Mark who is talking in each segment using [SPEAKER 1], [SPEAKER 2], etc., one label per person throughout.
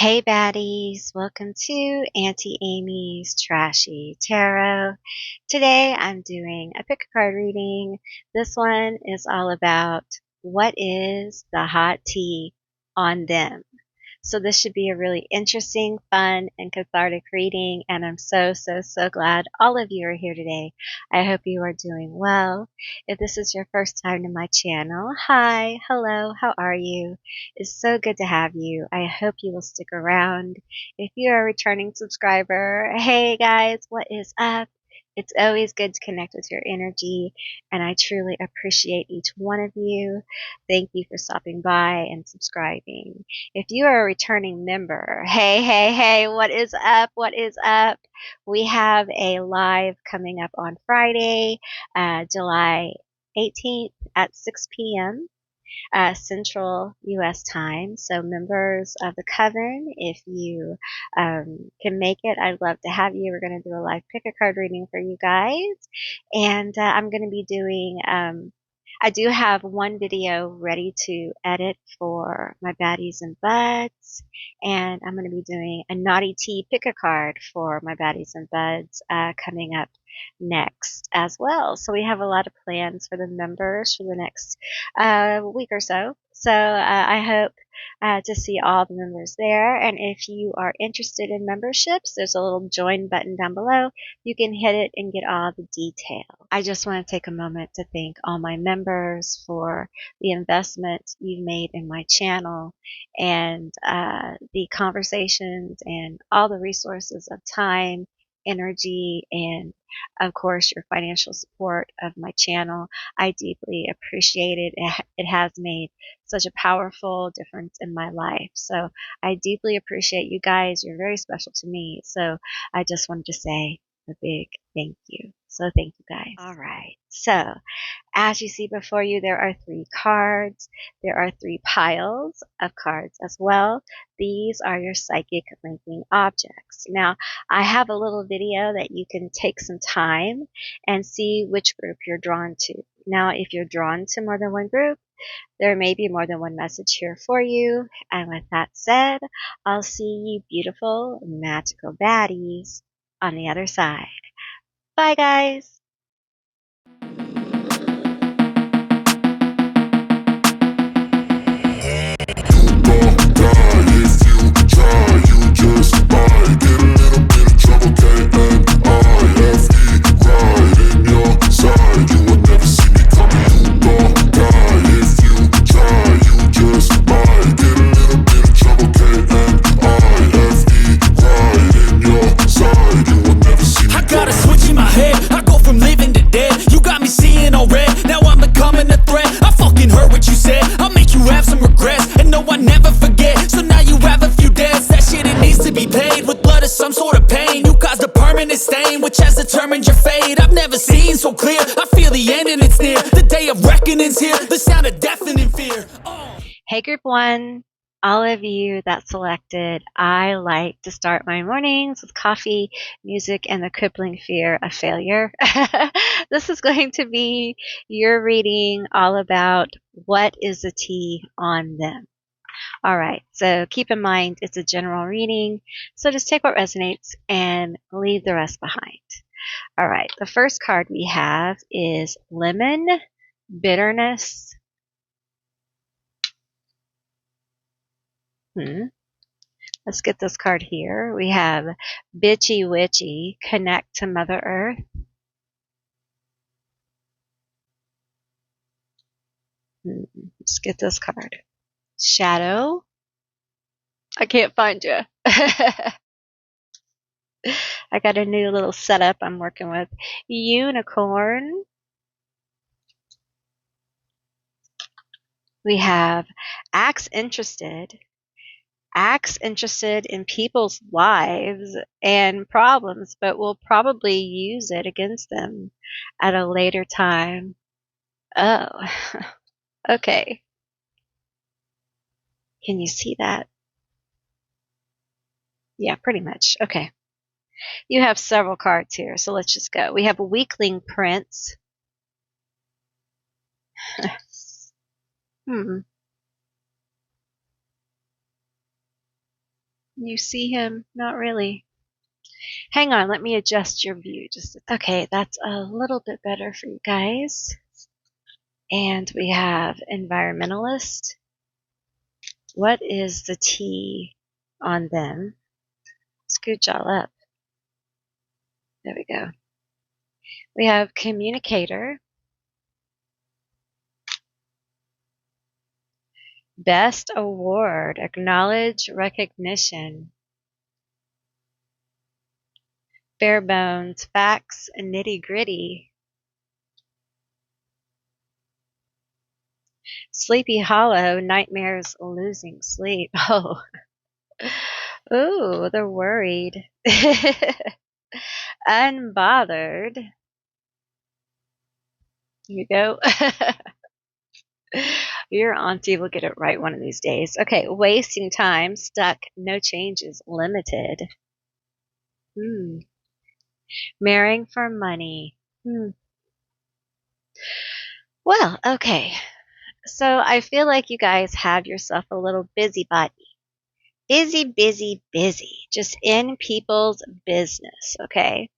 [SPEAKER 1] Hey baddies, welcome to Auntie Amy's Trashy Tarot. Today I'm doing a pick a card reading. This one is all about what is the hot tea on them. So this should be a really interesting, fun, and cathartic reading, and I'm so glad all of you are here today. I hope you are doing well. If this is your first time to my channel, hi, hello, how are you? It's so good to have you. I hope you will stick around. If you are a returning subscriber, hey guys, what is up? It's always good to connect with your energy, and I truly appreciate each one of you. Thank you for stopping by and subscribing. If you are a returning member, hey, what is up? What is up? We have a live coming up on Friday, July 18th at 6 p.m. Central U.S. time. So members of the Coven, if you can make it, I'd love to have you. We're going to do a live pick a card reading for you guys. And I'm going to be doing, I do have one video ready to edit for my baddies and buds. And I'm going to be doing a naughty tea pick a card for my baddies and buds coming up next as well. So we have a lot of plans for the members for the next week or so. So I hope to see all the members there. And if you are interested in memberships, there's a little join button down below. You can hit it and get all the details. I just want to take a moment to thank all my members for the investment you've made in my channel and the conversations and all the resources of time, energy, and of course your financial support of my channel. I deeply appreciate it. It has made such a powerful difference in my life. So I deeply appreciate you guys. You're very special to me. So I just wanted to say a big thank you. So thank you guys. All right. So as you see before you, there are 3 cards. There are 3 piles of cards as well. These are your psychic linking objects. Now, I have a little video that you can take some time and see which group you're drawn to. Now, if you're drawn to more than one group, there may be more than one message here for you. And with that said, I'll see you beautiful, magical baddies on the other side. Bye, guys.
[SPEAKER 2] Which has determined your fate. I've never seen so clear. I feel the end and it's near. The day of reckoning's here. The sound of deafening fear.
[SPEAKER 1] Hey group 1, all of you that selected, I like to start my mornings with coffee, music, and the crippling fear of failure. This is going to be your reading all about what is the tea on them. All right, so keep in mind it's a general reading, so just take what resonates and leave the rest behind. All right, the first card we have is Lemon, Bitterness. Let's get this card here. We have Bitchy Witchy, Connect to Mother Earth. Let's get this card. Shadow. I can't find you. I got a new little setup I'm working with. Unicorn. We have Acts Interested. Acts interested in people's lives and problems, but will probably use it against them at a later time. Oh, okay. Can you see that? Yeah, pretty much. Okay. You have several cards here, so let's just go. We have a Weakling Prince. You see him? Not really. Hang on, let me adjust your view. Okay, that's a little bit better for you guys. And we have environmentalist. What is the T on them? Scooch y'all up. There we go. We have communicator. Best award, acknowledge recognition. Bare bones, facts, nitty gritty. Sleepy Hollow, nightmares, losing sleep. Oh, ooh, they're worried. Unbothered. Here you go. Your auntie will get it right one of these days. Okay, wasting time, stuck, no changes, limited. Marrying for money. Well, okay. So I feel like you guys have yourself a little busybody. Busy, busy, busy. Just in people's business, okay?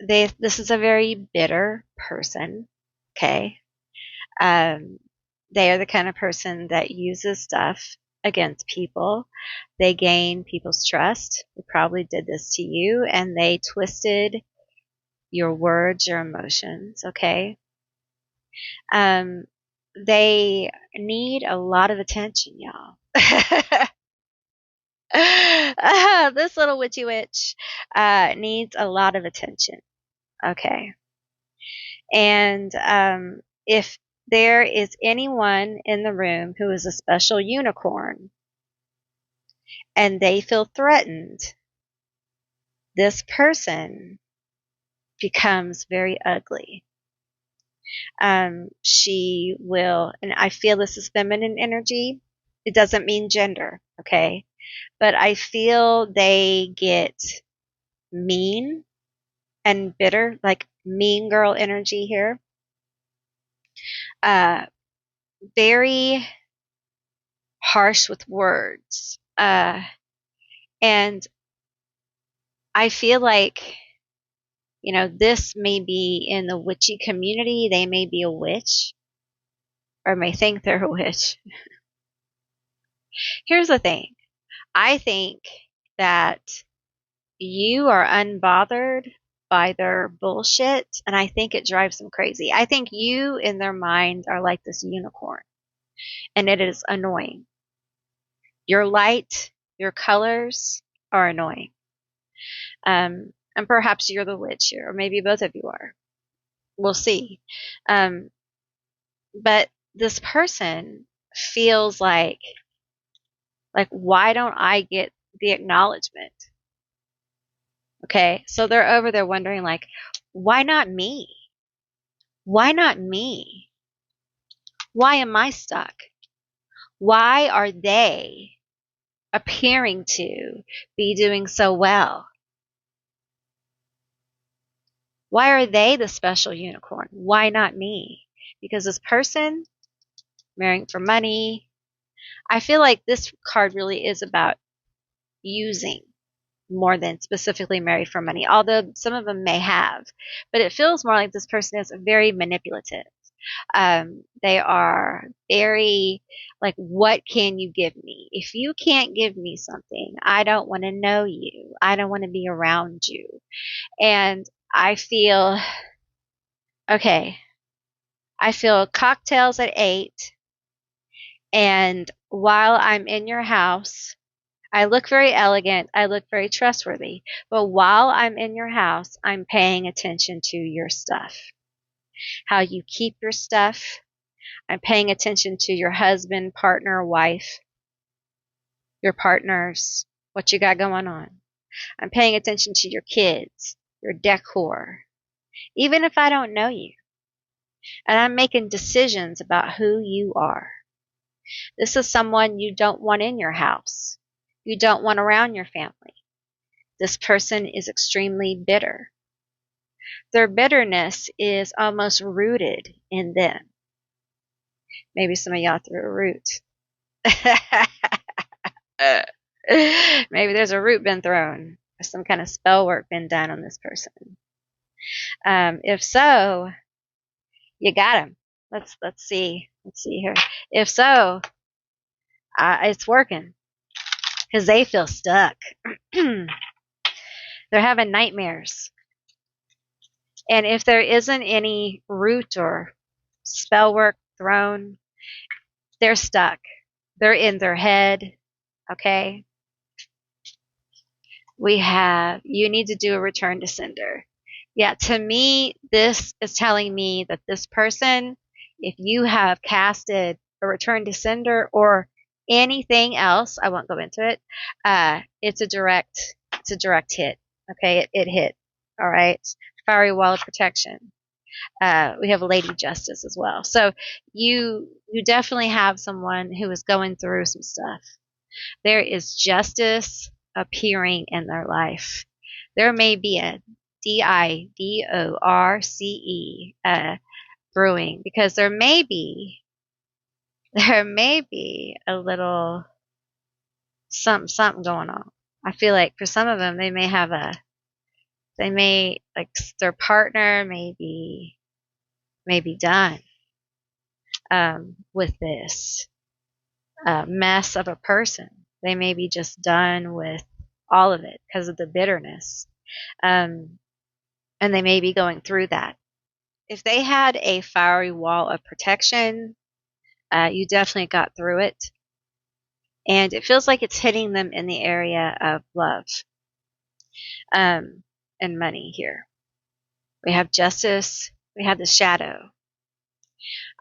[SPEAKER 1] This is a very bitter person, okay? They are the kind of person that uses stuff against people. They gain people's trust. They probably did this to you, and they twisted your words, your emotions, okay? They need a lot of attention, y'all. This little witchy witch needs a lot of attention. Okay. And if there is anyone in the room who is a special unicorn and they feel threatened, this person becomes very ugly. She will, and I feel this is feminine energy. It doesn't mean gender, okay? But I feel they get mean and bitter, like mean girl energy here. Very harsh with words. And I feel like, this may be in the witchy community. They may be a witch or may think they're a witch. Here's the thing. I think that you are unbothered by their bullshit, and I think it drives them crazy. I think you, in their mind, are like this unicorn, and it is annoying. Your light, your colors are annoying. And perhaps you're the witch here, or maybe both of you are. We'll see. But this person feels like, why don't I get the acknowledgement? Okay, so they're over there wondering, why not me? Why not me? Why am I stuck? Why are they appearing to be doing so well? Why are they the special unicorn? Why not me? Because this person, marrying for money, I feel like this card really is about using more than specifically marry for money, although some of them may have. But it feels more like this person is very manipulative. They are very what can you give me? If you can't give me something, I don't want to know you. I don't want to be around you. And I feel, okay, I feel cocktails at 8. And while I'm in your house, I look very elegant. I look very trustworthy. But while I'm in your house, I'm paying attention to your stuff. How you keep your stuff. I'm paying attention to your husband, partner, wife, your partners, what you got going on. I'm paying attention to your kids, your decor, even if I don't know you. And I'm making decisions about who you are. This is someone you don't want in your house. You don't want around your family. This person is extremely bitter. Their bitterness is almost rooted in them. Maybe some of y'all threw a root. Maybe there's a root been thrown or some kind of spell work been done on this person. If so, you got him. Let's see here. If so, it's working because they feel stuck. They're having nightmares, and if there isn't any root or spell work thrown, they're stuck. They're in their head. Okay. We have, you need to do a return to sender. Yeah, to me, this is telling me that this person, if you have casted a return to sender or anything else, I won't go into it. It's a direct hit. Okay, it hit. All right, fiery wall of protection. We have Lady Justice as well. So you definitely have someone who is going through some stuff. There is justice appearing in their life. There may be a divorce brewing because there may be a little something going on. I feel like for some of them they may like their partner may be done with this mess of a person. They may be just done with all of it because of the bitterness. And they may be going through that. If they had a fiery wall of protection, you definitely got through it. And it feels like it's hitting them in the area of love and money here. We have justice. We have the shadow.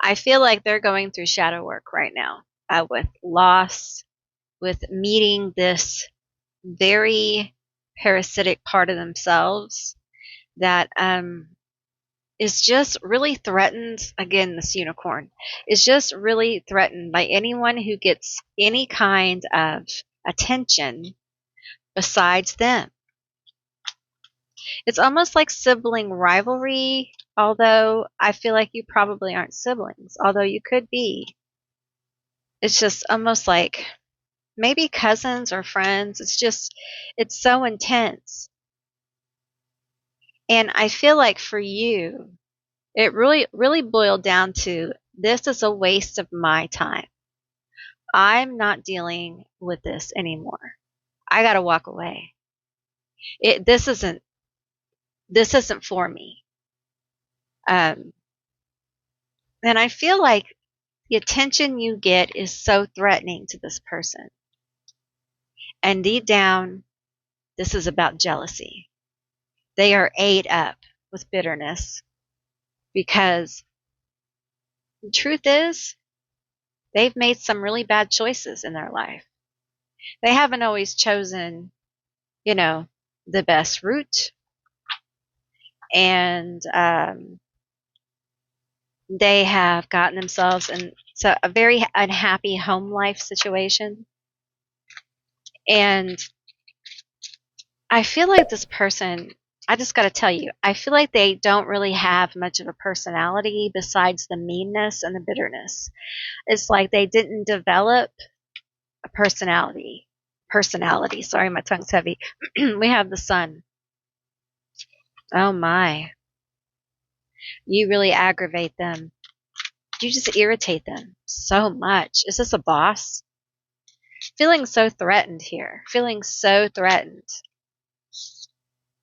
[SPEAKER 1] I feel like they're going through shadow work right now with loss, with meeting this very parasitic part of themselves that is just really threatened. Again, this unicorn is just really threatened by anyone who gets any kind of attention besides them. It's almost like sibling rivalry, although I feel like you probably aren't siblings, although you could be. It's just almost like maybe cousins or friends. It's so intense. And I feel like for you, it really boiled down to this is a waste of my time. I'm not dealing with this anymore. I got to walk away. This isn't for me. And I feel like the attention you get is so threatening to this person. And deep down, this is about jealousy. They are ate up with bitterness because the truth is they've made some really bad choices in their life. They haven't always chosen, the best route. And they have gotten themselves in a very unhappy home life situation. And I feel like this person, I just got to tell you, I feel like they don't really have much of a personality besides the meanness and the bitterness. It's like they didn't develop a personality. Sorry, my tongue's heavy. We have the sun. Oh my. You really aggravate them. You just irritate them so much. Is this a boss? Feeling so threatened here. Feeling so threatened.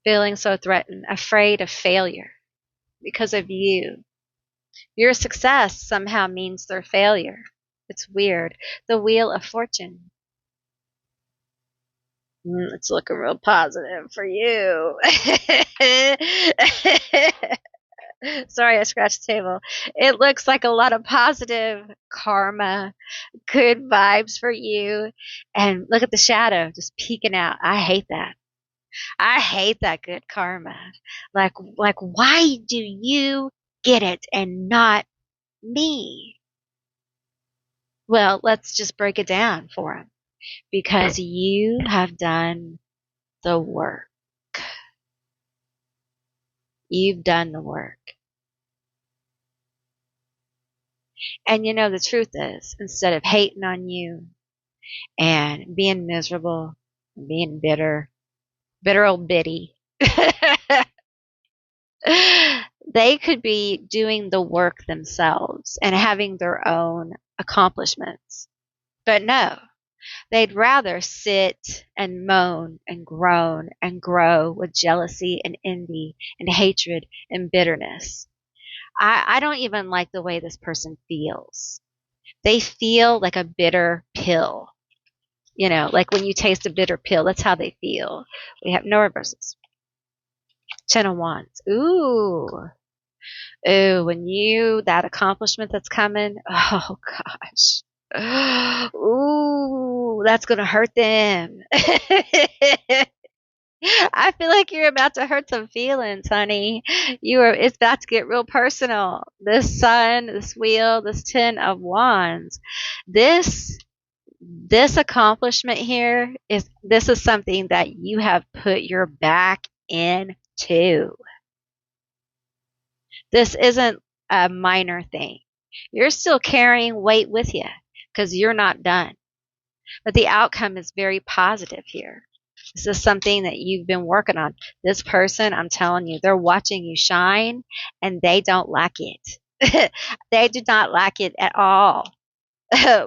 [SPEAKER 1] Afraid of failure because of you. Your success somehow means their failure. It's weird. The Wheel of Fortune. It's looking real positive for you. Sorry, I scratched the table. It looks like a lot of positive karma, good vibes for you. And look at the shadow just peeking out. I hate that. I hate that good karma. Like why do you get it and not me? Well, let's just break it down for him. Because you have done the work. You've done the work. And the truth is, instead of hating on you, and being miserable, and being bitter, bitter old biddy. They could be doing the work themselves and having their own accomplishments. But no, they'd rather sit and moan and groan and grow with jealousy and envy and hatred and bitterness. I don't even like the way this person feels. They feel like a bitter pill. Like when you taste a bitter pill, that's how they feel. We have no reverses. Ten of Wands. Ooh. Ooh, that accomplishment that's coming, oh gosh. Ooh, that's going to hurt them. I feel like you're about to hurt some feelings, honey. It's about to get real personal. This sun, this wheel, this 10 of Wands. This accomplishment here this is something that you have put your back into. This isn't a minor thing. You're still carrying weight with you because you're not done. But the outcome is very positive here. This is something that you've been working on. This person, I'm telling you, they're watching you shine and they don't like it. They do not like it at all.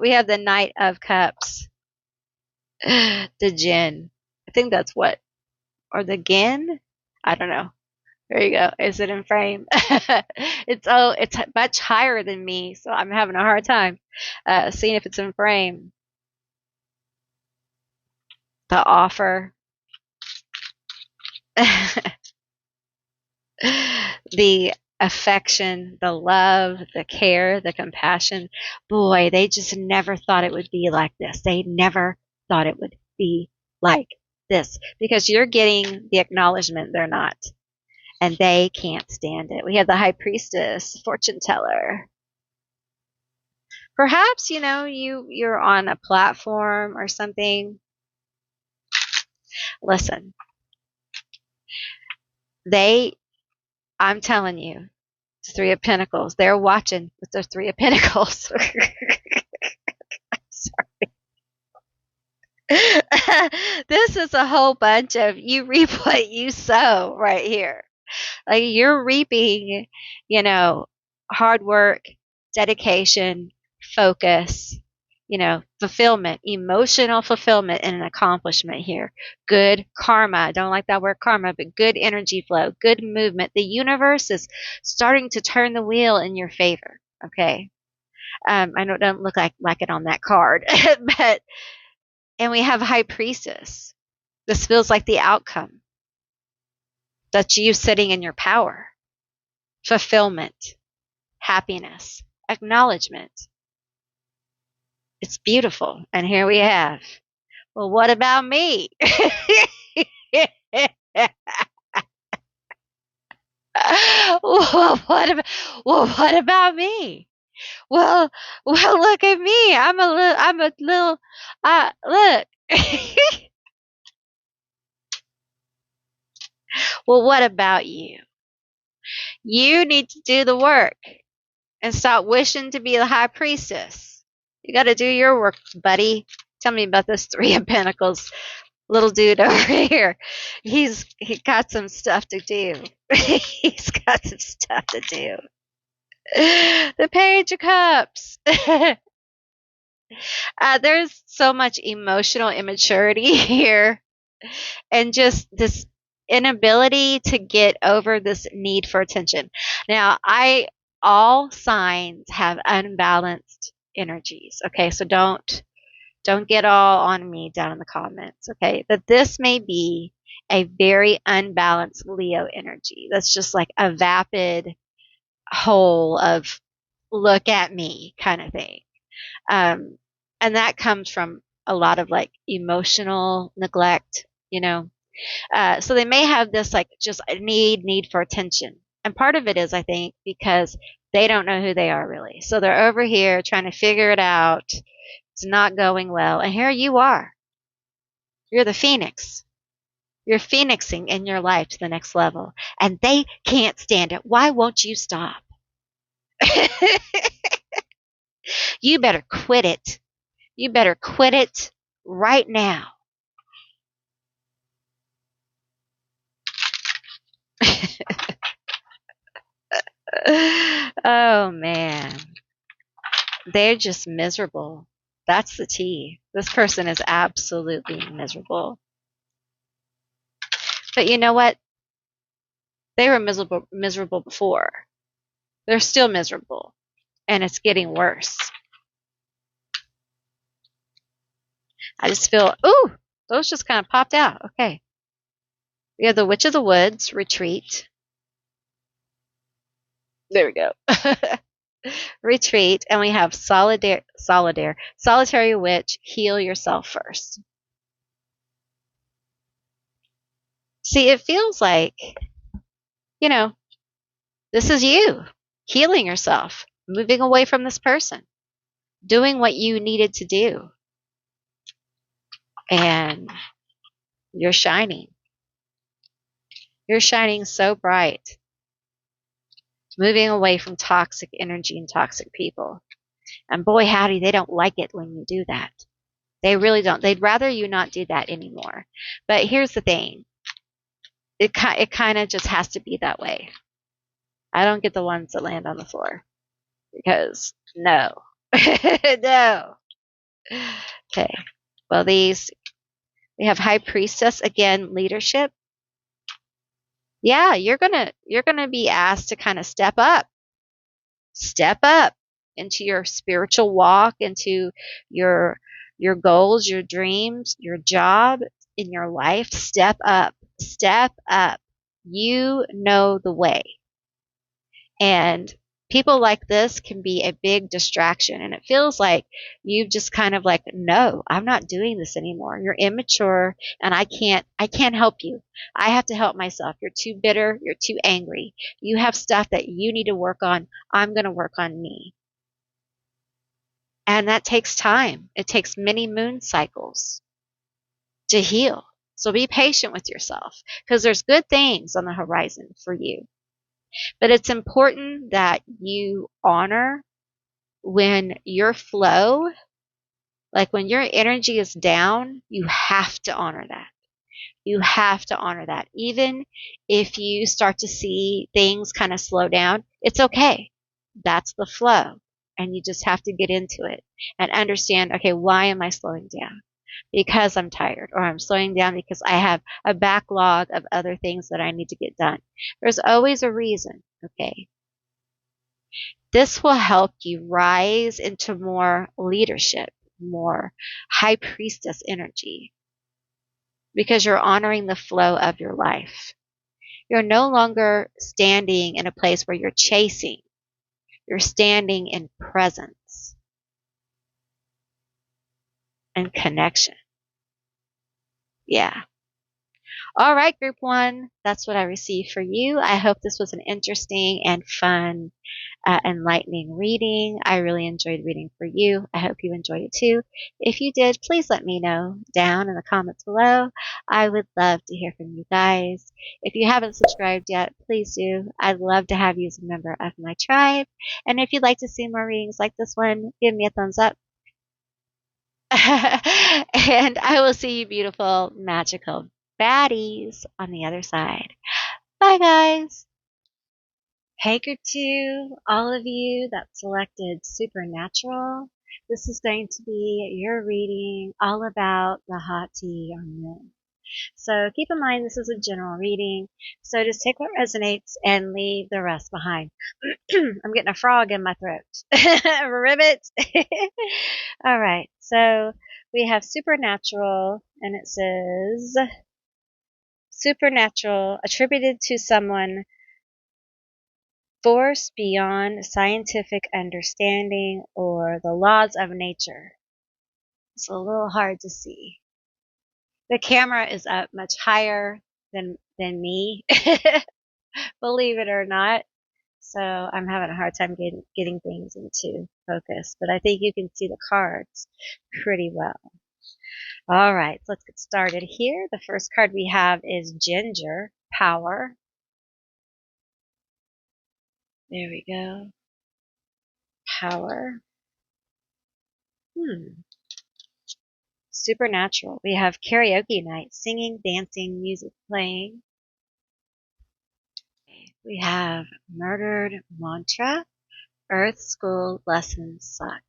[SPEAKER 1] We have the Knight of Cups. The Jinn. I think that's what. Or the Gin? I don't know. There you go. Is it in frame? It's much higher than me, so I'm having a hard time seeing if it's in frame. The Offer. The affection, the love, the care, the compassion. Boy, they just never thought it would be like this. They never thought it would be like this because you're getting the acknowledgement they're not. And they can't stand it. We have the High Priestess, fortune teller. Perhaps, you're on a platform or something. Listen, I'm telling you, Three of Pentacles, they're watching with their Three of Pentacles. Sorry. This is a whole bunch of you reap what you sow right here. Like you're reaping, hard work, dedication, focus, fulfillment, emotional fulfillment and an accomplishment here. Good karma. I don't like that word karma, but good energy flow, good movement. The universe is starting to turn the wheel in your favor. Okay. I know it doesn't look like it on that card, and we have High Priestess. This feels like the outcome. That's you sitting in your power. Fulfillment, happiness, acknowledgement. It's beautiful. And here we have, well, what about me? Well, what about me? Well, look at me. I'm a little, look. Well, what about you? You need to do the work and stop wishing to be the High Priestess. You got to do your work, buddy. Tell me about this Three of Pentacles little dude over here. He got some stuff to do. He's got some stuff to do. The Page of Cups. There's so much emotional immaturity here and just this inability to get over this need for attention. Now, all signs have unbalanced energies. Okay, so don't get all on me down in the comments. Okay, but this may be a very unbalanced Leo energy. That's just like a vapid hole of look at me kind of thing. And that comes from a lot of like emotional neglect, so they may have this like just a need for attention. And part of it is, I think, because they don't know who they are really. So they're over here trying to figure it out. It's not going well. And here you are. You're the phoenix. You're phoenixing in your life to the next level. And they can't stand it. Why won't you stop? You better quit it You better quit it right now. Oh man. They're just miserable. That's the tea. This person is absolutely miserable. But you know what? They were miserable before. They're still miserable. And it's getting worse. I just feel, ooh, those just kind of popped out. Okay. We have the Witch of the Woods, retreat. There we go. Retreat. And we have solitary witch, heal yourself first. See, it feels like, you know, this is you healing yourself, moving away from this person, doing what you needed to do. And you're shining. You're shining so bright, moving away from toxic energy and toxic people. And boy, howdy, they don't like it when you do that. They really don't. They'd rather you not do that anymore. But here's the thing. It kind of just has to be that way. I don't get the ones that land on the floor. Because, no. No. Okay. Well, we have High Priestess, again, leadership. Yeah, you're gonna be asked to kind of step up into your spiritual walk, into your goals, your dreams, your job, in your life. Step up. You know the way. And people like this can be a big distraction. And it feels like you've just kind of like, no, I'm not doing this anymore. You're immature and I can't help you. I have to help myself. You're too bitter. You're too angry. You have stuff that you need to work on. I'm going to work on me. And that takes time. It takes many moon cycles to heal. So be patient with yourself because there's good things on the horizon for you. But it's important that you honor when your flow, like when your energy is down, you have to honor that. You have to honor that. Even if you start to see things kind of slow down, it's okay. That's the flow. And you just have to get into it and understand, okay, why am I slowing down? Because I'm tired, or I'm slowing down because I have a backlog of other things that I need to get done. There's always a reason, okay? This will help you rise into more leadership, more high priestess energy, because you're honoring the flow of your life. You're no longer standing in a place where you're chasing. You're standing in presence and connection. Yeah. All right, group one, that's what I received for you. I hope this was an interesting and fun, enlightening reading. I really enjoyed reading for you. I hope you enjoyed it too. If you did, please let me know down in the comments below. I would love to hear from you guys. If you haven't subscribed yet, please do. I'd love to have you as a member of my tribe. And if you'd like to see more readings like this one, give me a thumbs up. And I will see you beautiful, magical baddies on the other side. Bye, guys. Hey, group two, all of you that selected Supernatural. This is going to be your reading all about the hot tea on moon. So keep in mind this is a general reading. So just take what resonates and leave the rest behind. I'm getting a frog in my throat. Ribbit. All right. So we have Supernatural, and it says Supernatural attributed to someone, force beyond scientific understanding or the laws of nature. It's a little hard to see. The camera is up much higher than me, believe it or not. So I'm having a hard time getting things into focus, but I think you can see the cards pretty well. All right, let's get started here. The first card we have is Ginger, Power. There we go. Power. supernatural. We have karaoke night, singing, dancing, music playing. We have murdered mantra, earth school lessons suck.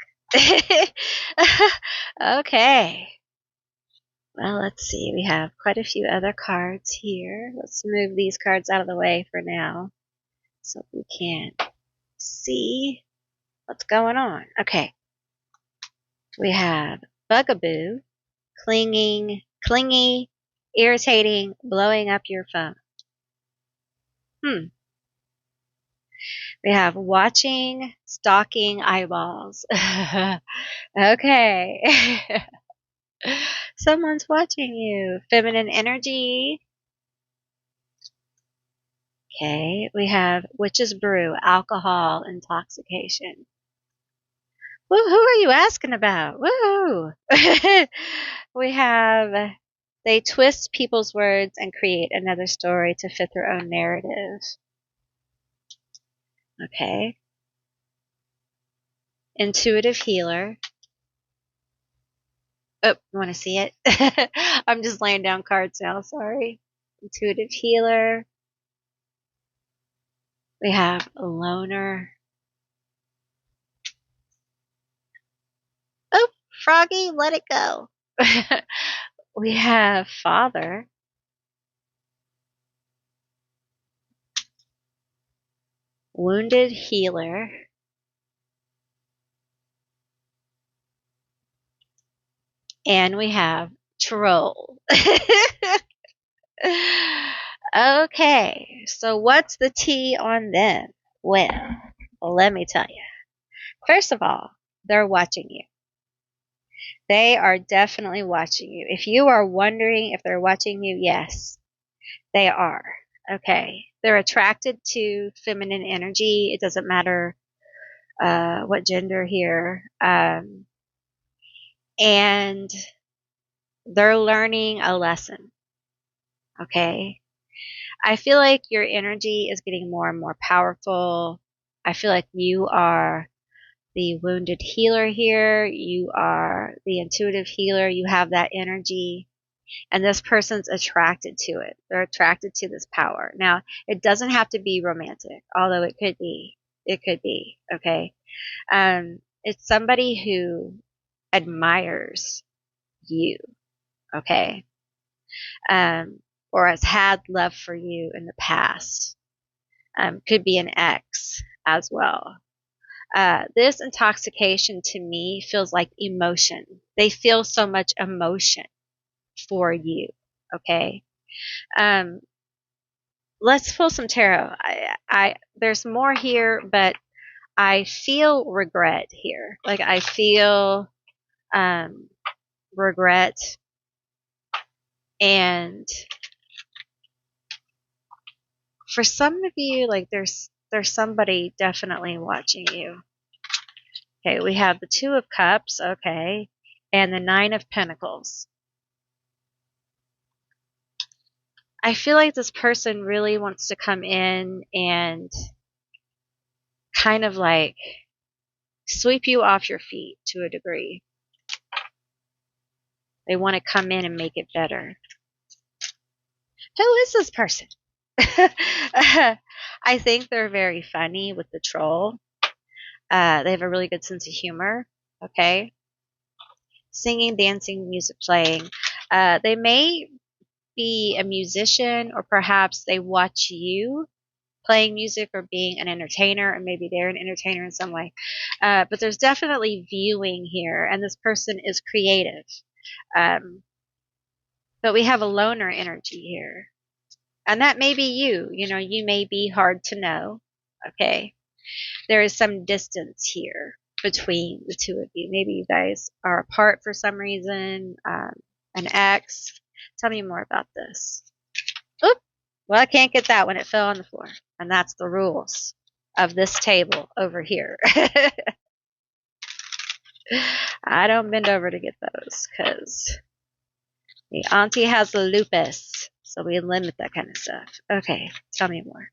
[SPEAKER 1] Okay. Well, let's see. We have quite a few other cards here. Let's move these cards out of the way for now so we can see what's going on. Okay. We have bugaboo, clinging, clingy, irritating, blowing up your phone. We have watching, stalking eyeballs. Okay. Someone's watching you. Feminine energy. Okay. We have witch's brew, alcohol, intoxication. Woo, who are you asking about? Woo! We have they twist people's words and create another story to fit their own narrative. Okay. Intuitive healer. Oh, you want to see it? I'm just laying down cards now, sorry. Intuitive healer. We have a loner. Oh, Froggy, let it go. We have father. Wounded healer. And we have troll. Okay, so what's the tea on them? Well, let me tell you. First of all, they're watching you. They are definitely watching you. If you are wondering if they're watching you, yes, they are. Okay. They're attracted to feminine energy. It doesn't matter what gender here. And they're learning a lesson. Okay. I feel like your energy is getting more and more powerful. I feel like you are the wounded healer here. You are the intuitive healer. You have that energy. And this person's attracted to it. They're attracted to this power. Now, it doesn't have to be romantic, although it could be. It could be. Okay. It's somebody who admires you. Okay. Or has had love for you in the past. Could be an ex as well. This intoxication to me feels like emotion. They feel so much emotion for you. Okay. Let's pull some tarot. There's more here, but I feel regret here. Like I feel regret, and for some of you, like there's somebody definitely watching you. Okay, we have the Two of Cups, okay, and the Nine of Pentacles. I feel like this person really wants to come in and kind of like sweep you off your feet to a degree. They want to come in and make it better. Who is this person? I think they're very funny with the troll. They have a really good sense of humor. Okay. Singing, dancing, music playing. They may be a musician, or perhaps they watch you playing music or being an entertainer, and maybe they're an entertainer in some way. But there's definitely viewing here, and this person is creative. But we have a loner energy here. And that may be you. You know, you may be hard to know. Okay. There is some distance here between the two of you. Maybe you guys are apart for some reason. An ex. Tell me more about this. Oop. Well, I can't get that when it fell on the floor. And that's the rules of this table over here. I don't bend over to get those because the auntie has the lupus. So we limit that kind of stuff. Okay, tell me more.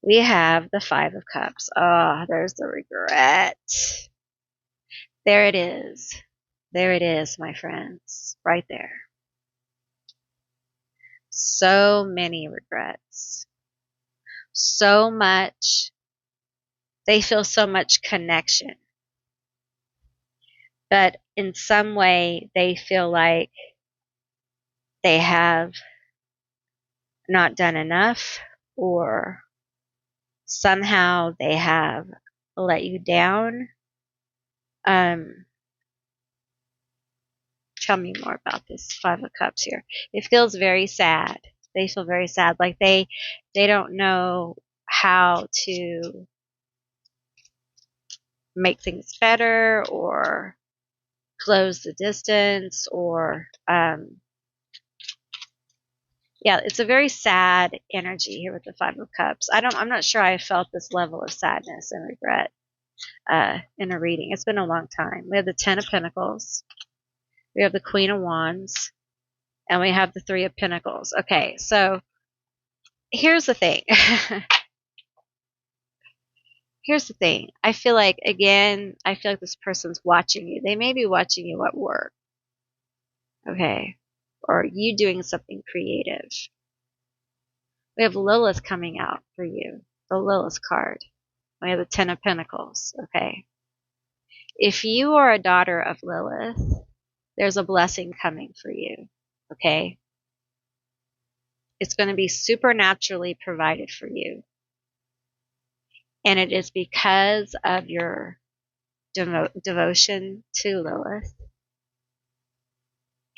[SPEAKER 1] We have the Five of Cups. Oh, there's the regret. There it is. There it is, my friends, right there. So many regrets. So much. They feel so much connection. But in some way, they feel like they have not done enough, or somehow they have let you down. Tell me more about this Five of Cups here. It feels very sad. They feel very sad, like they don't know how to make things better, or close the distance, or yeah, it's a very sad energy here with the Five of Cups. I'm not sure I felt this level of sadness and regret in a reading. It's been a long time. We have the Ten of Pentacles, we have the Queen of Wands, and we have the Three of Pentacles. Okay, so here's the thing. Here's the thing. I feel like this person's watching you. They may be watching you at work. Okay. Or you doing something creative. We have Lilith coming out for you. The Lilith card. We have the Ten of Pentacles. Okay. If you are a daughter of Lilith, there's a blessing coming for you. Okay. It's going to be supernaturally provided for you. And it is because of your devotion to Lilith.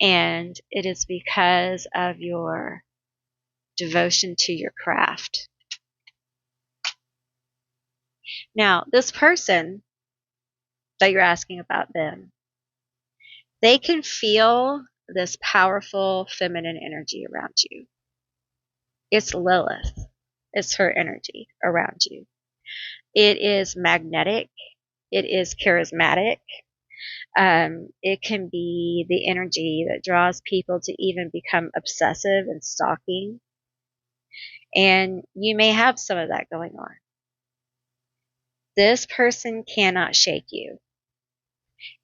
[SPEAKER 1] And it is because of your devotion to your craft. Now, this person that you're asking about them, they can feel this powerful feminine energy around you. It's Lilith. It's her energy around you. It is magnetic. It is charismatic. It can be the energy that draws people to even become obsessive and stalking. And you may have some of that going on. This person cannot shake you.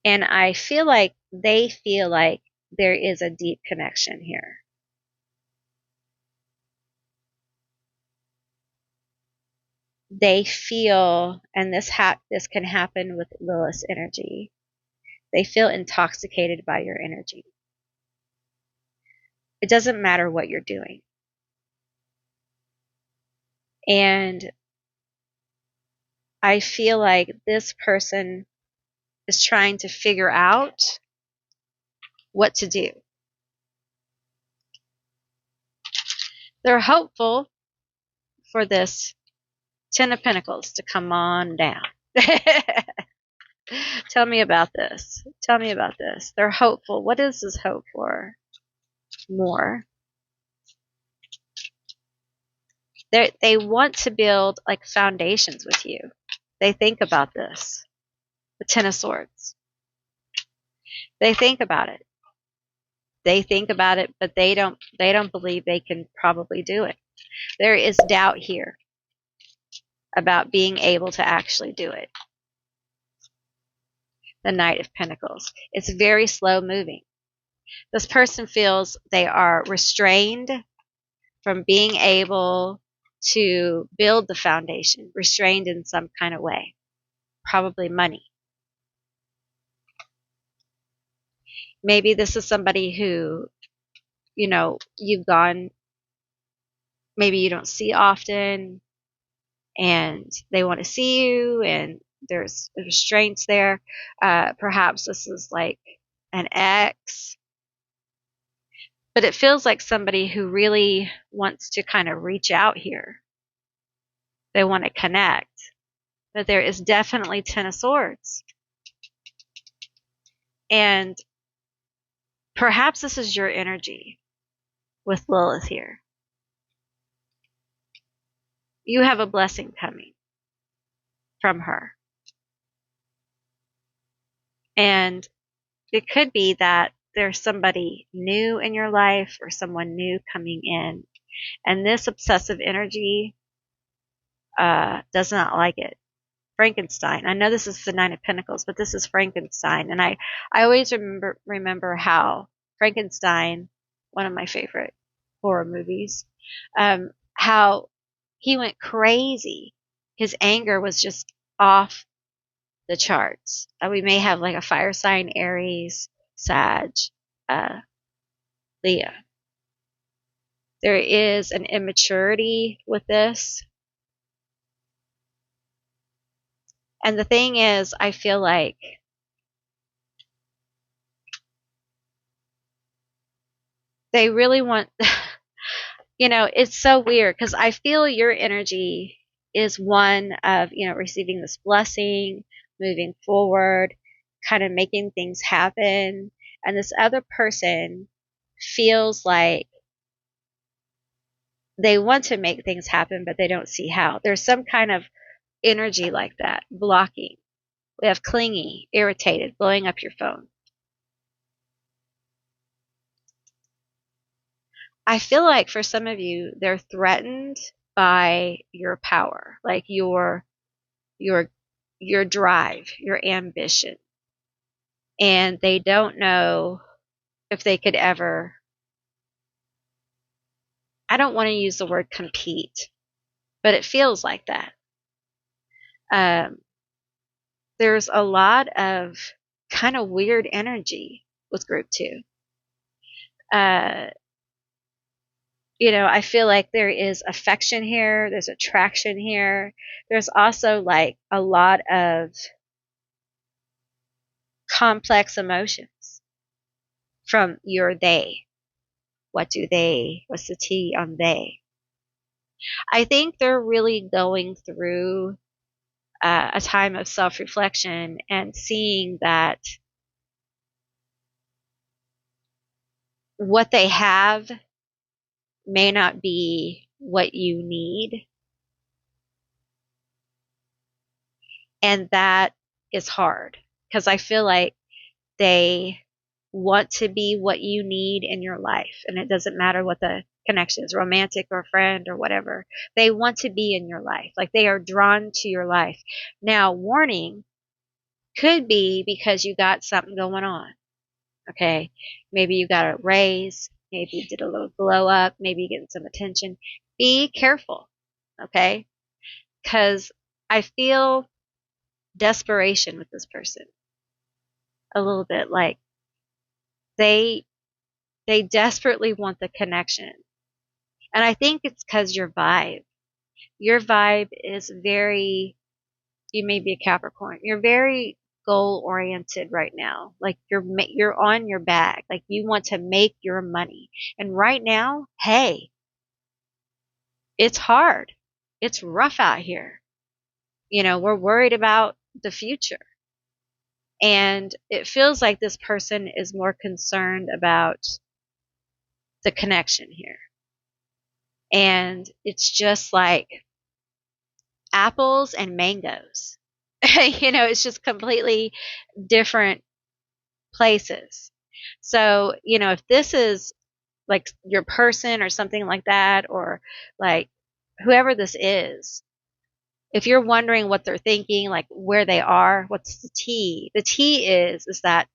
[SPEAKER 1] And I feel like they feel like there is a deep connection here. They feel, and this can happen with Lilith's energy, they feel intoxicated by your energy. It doesn't matter what you're doing. And I feel like this person is trying to figure out what to do. They're hopeful for this Ten of Pentacles to come on down. Tell me about this. Tell me about this. They're hopeful. What is this hope for? More. They want to build like foundations with you. They think about this. The Ten of Swords. They think about it. They think about it, but they don't believe they can probably do it. There is doubt here about being able to actually do it. The Knight of Pentacles. It's very slow moving. This person feels they are restrained from being able to build the foundation, restrained in some kind of way, probably money. Maybe this is somebody who, you've gone, maybe you don't see often, and they want to see you, and there's restraints there. Perhaps this is like an ex. But it feels like somebody who really wants to kind of reach out here. They want to connect. But there is definitely Ten of Swords. And perhaps this is your energy with Lilith here. You have a blessing coming from her. And it could be that there's somebody new in your life or someone new coming in. And this obsessive energy does not like it. Frankenstein. I know this is the Nine of Pentacles, but this is Frankenstein. And I always remember how Frankenstein, one of my favorite horror movies, how he went crazy. His anger was just off the charts. We may have like a fire sign, Aries, Sag, Leo. There is an immaturity with this. And the thing is, I feel like they really want, it's so weird because I feel your energy is one of, receiving this blessing, moving forward, kind of making things happen. And this other person feels like they want to make things happen, but they don't see how. There's some kind of energy like that, blocking. We have clingy, irritated, blowing up your phone. I feel like for some of you, they're threatened by your power, like your drive, your ambition. And they don't know if they could ever, I don't want to use the word compete, but it feels like that. There's a lot of kind of weird energy with group 2. I feel like there is affection here. There's attraction here. There's also like a lot of complex emotions from your they. What's the T on they? I think they're really going through a time of self-reflection and seeing that what they have may not be what you need. And that is hard because I feel like they want to be what you need in your life. And it doesn't matter what the connection is, romantic or friend or whatever. They want to be in your life. Like they are drawn to your life. Now, warning could be because you got something going on. Okay. Maybe you got a raise. Maybe you did a little glow up. Maybe you're getting some attention. Be careful. Okay. Because I feel desperation with this person. A little bit like they desperately want the connection. And I think it's because your vibe is very, you may be a Capricorn. You're very goal oriented right now. Like you're on your bag. Like you want to make your money. And right now, hey, it's hard. It's rough out here. We're worried about the future. And it feels like this person is more concerned about the connection here. And it's just like apples and mangoes. It's just completely different places. So, if this is like your person or something like that, or like whoever this is, if you're wondering what they're thinking, like where they are, what's the T? The T is that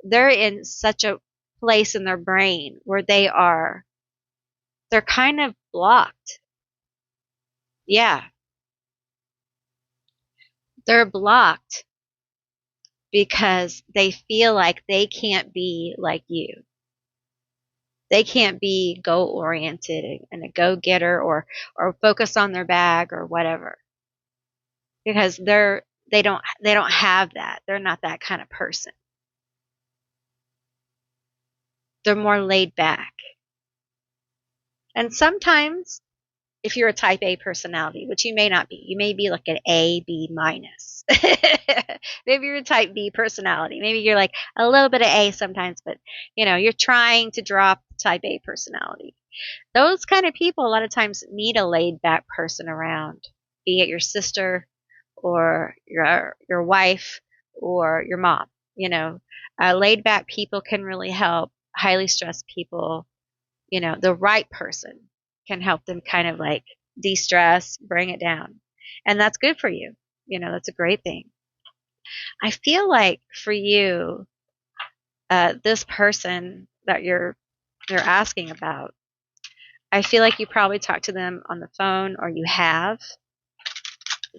[SPEAKER 1] they're in such a place in their brain where they're kind of blocked. Yeah. They're blocked because they feel like they can't be like you. They can't be goal oriented and a go getter or focus on their bag or whatever. Because they don't have that. They're not that kind of person. They're more laid back. And sometimes if you're a type A personality, which you may not be, you may be like an A, B minus. Maybe you're a type B personality. Maybe you're like a little bit of A sometimes, but you're trying to drop type A personality. Those kind of people a lot of times need a laid back person around, be it your sister or your wife or your mom. Laid back people can really help. Highly stressed people, the right person can help them kind of like de-stress, bring it down. And that's good for you. That's a great thing. I feel like for you, this person that you're asking about, I feel like you probably talked to them on the phone, or you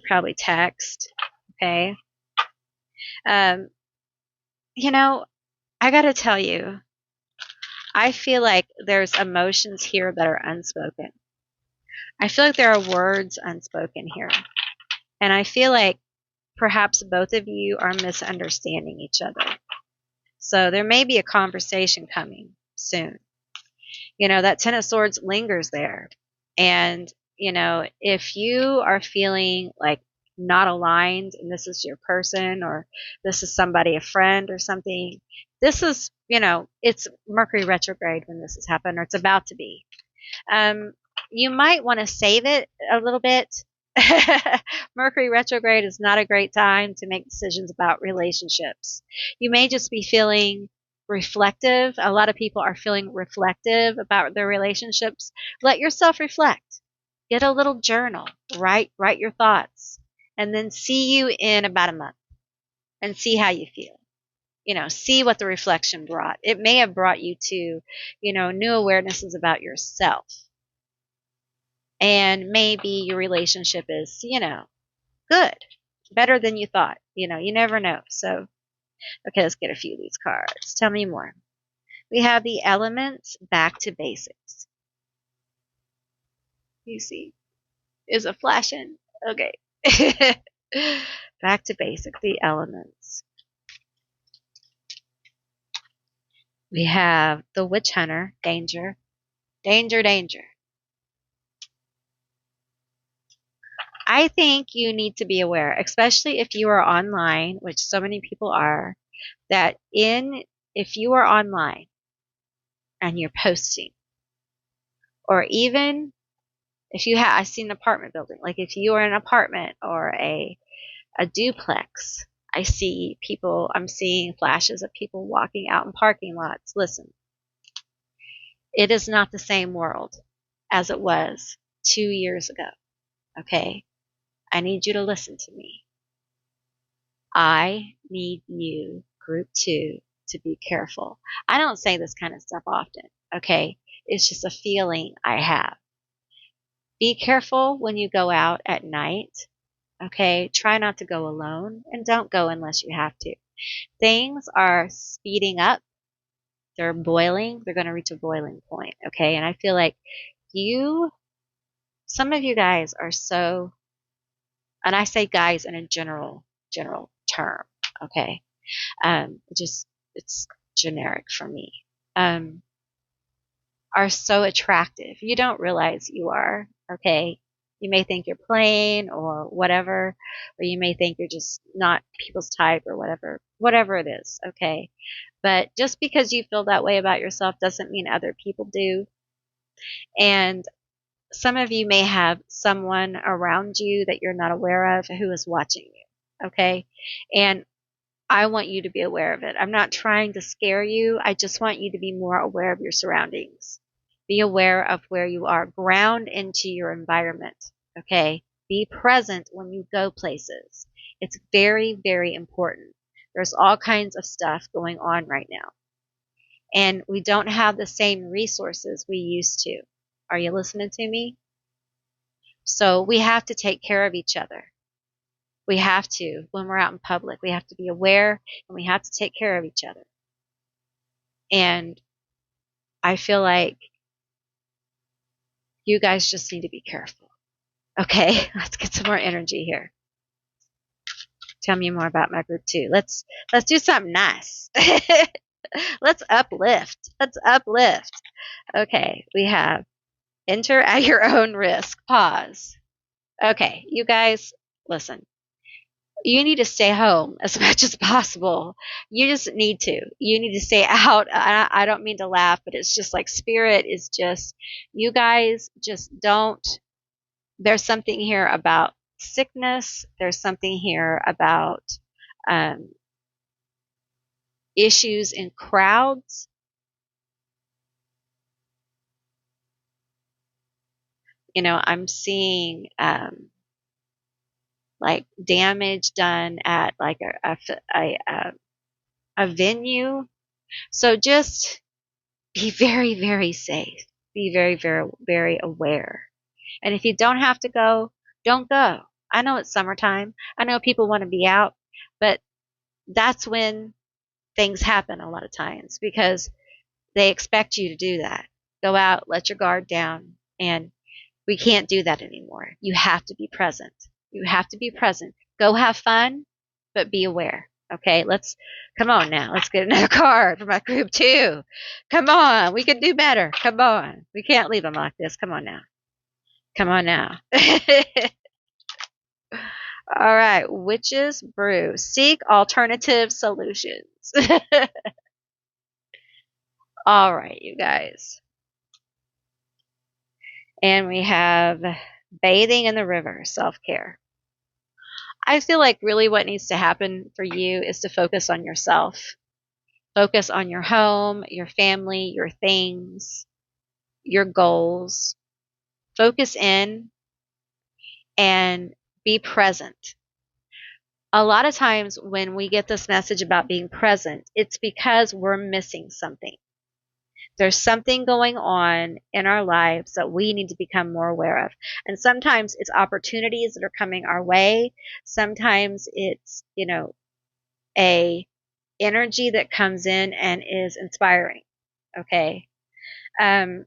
[SPEAKER 1] probably text. Okay. Um, I gotta tell you, I feel like there's emotions here that are unspoken. I feel like there are words unspoken here. And I feel like perhaps both of you are misunderstanding each other. So there may be a conversation coming soon. That Ten of Swords lingers there. And, if you are feeling like not aligned and this is your person, or this is somebody, a friend or something, this is, it's Mercury retrograde when this has happened, or it's about to be. You might want to save it a little bit. Mercury retrograde is not a great time to make decisions about relationships. You may just be feeling reflective. A lot of people are feeling reflective about their relationships. Let yourself reflect. Get a little journal. Write your thoughts. And then see you in about a month and see how you feel. See what the reflection brought. It may have brought you to, new awarenesses about yourself. And maybe your relationship is, good, better than you thought. You never know. So, okay, let's get a few of these cards. Tell me more. We have the elements, back to basics. You see, is it flashing? Okay. Back to basics, the elements. We have the witch hunter, danger, danger, danger. I think you need to be aware, especially if you are online, which so many people are, that if you are online and you're posting, or even if you have, I've seen an apartment building, like if you are in an apartment or a duplex, I'm seeing flashes of people walking out in parking lots. Listen, it is not the same world as it was 2 years ago. Okay? I need you to listen to me. I need you, group 2, to be careful. I don't say this kind of stuff often. Okay? It's just a feeling I have. Be careful when you go out at night. Okay? Try not to go alone, and don't go unless you have to. Things are speeding up. They're boiling. They're going to reach a boiling point. Okay? And I feel like some of you guys are so, and I say guys in a general term. Okay? It's generic for me. Are so attractive. You don't realize you are. Okay? You may think you're plain or whatever, or you may think you're just not people's type or whatever it is. Okay? But just because you feel that way about yourself doesn't mean other people do. And some of you may have someone around you that you're not aware of who is watching you. Okay? And I want you to be aware of it. I'm not trying to scare you. I just want you to be more aware of your surroundings. Be aware of where you are. Ground into your environment. Okay? Be present when you go places. It's very, very important. There's all kinds of stuff going on right now. And we don't have the same resources we used to. Are you listening to me? So we have to take care of each other. We have to, when we're out in public, we have to be aware and we have to take care of each other. And I feel like you guys just need to be careful. Okay, let's get some more energy here. Tell me more about my group 2. Let's do something nice. Let's uplift. Okay, we have enter at your own risk. Pause. Okay, you guys, listen. You need to stay home as much as possible. You just need to. You need to stay out. I don't mean to laugh, but it's just like spirit is just, you guys just don't. There's something here about sickness. There's something here about issues in crowds. I'm seeing like damage done at like a venue. So just be very, very safe. Be very, very, very aware. And if you don't have to go, don't go. I know it's summertime. I know people want to be out, but that's when things happen a lot of times because they expect you to do that. Go out, let your guard down, and we can't do that anymore. You have to be present. You have to be present. Go have fun, but be aware. Okay, come on now. Let's get another card for my group too. Come on, we can do better. Come on. We can't leave them like this. Come on now. Come on now. All right, Witch's Brew. Seek alternative solutions. All right, you guys. And we have bathing in the river, self-care. I feel like really what needs to happen for you is to focus on yourself. Focus on your home, your family, your things, your goals. Focus in and be present. A lot of times when we get this message about being present, it's because we're missing something. There's something going on in our lives that we need to become more aware of. And sometimes it's opportunities that are coming our way. Sometimes it's, a energy that comes in and is inspiring. Okay. I